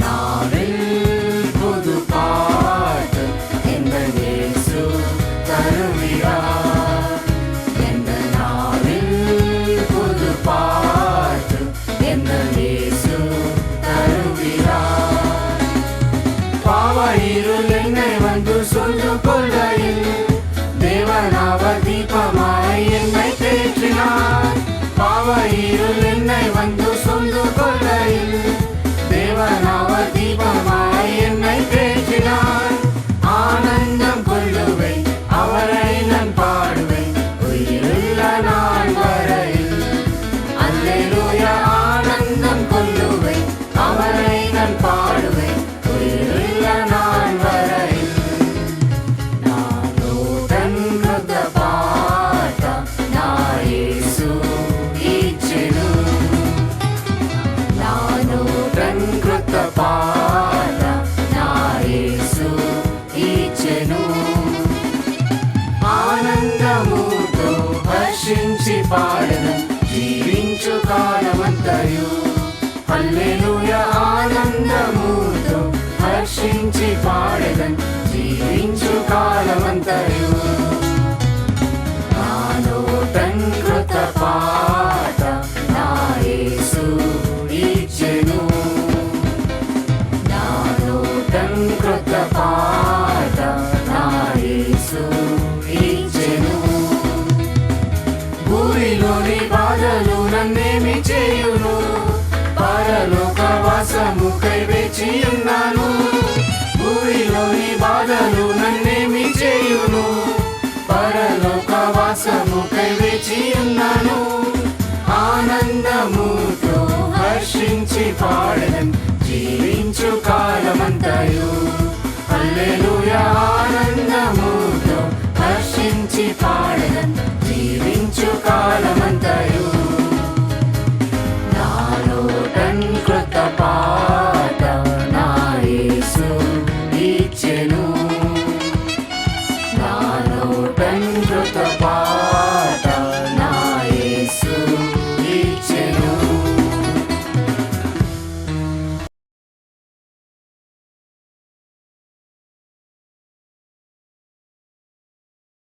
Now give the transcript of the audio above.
நாவில் புது பாட்டு எங்கள் இயேசு தருகிறார். எந்த நாவில் புது பாட்டு எங்கள் இயேசு தருகிறார். பாவ இருள் என்னை வந்து சூழ்ந்து கொள்ளையில் தேவனாவர் தீபமாய் என்னை தேற்றினார். பாவ இருள் என்னை வந்து சூழ்ந்து கொள்ளையில் தேவனாவர் தீபமாய் என்னை தேற்றினார். ஆனந்தம் கொள்ளுவேன், அவரை நான் பாடுவேன், உயிருள்ள நாள் வரையில். அல்லேலூயா. ஆனந்தம் கொள்ளுவேன், அவரை நான் பாடுவேன், உயிருள்ள நாள் வரையில். నాలోటన్ కృత పాట నా యేసు ఇచ్చెను. నాలోటన్ కృత పాట నా యేసు ఇచ్చెను. ఆనందముతో హర్షించి పాడెను జీవించు కాలమంతయు. హల్లెలూయా. ఆనందముతో హర్షించి పాడెను జీవించు కాలమంతయు. నాలోటన్ కృత పాట నా యేసు ఇచ్చెను. నాలోటన్ కృత పాట నా యేసు ఇచ్చెను. భూమిలోని బాధలు నన్నేమి చేయును, పరలోక వాసముకై వేచి ఉన్నాను. భూమిలోని బాధలు నన్నేమి చేయును, పరలోక వాసముకై వేచి ఉన్నాను. ఆనందముతో హర్షించి పాడెదన్ జీవించు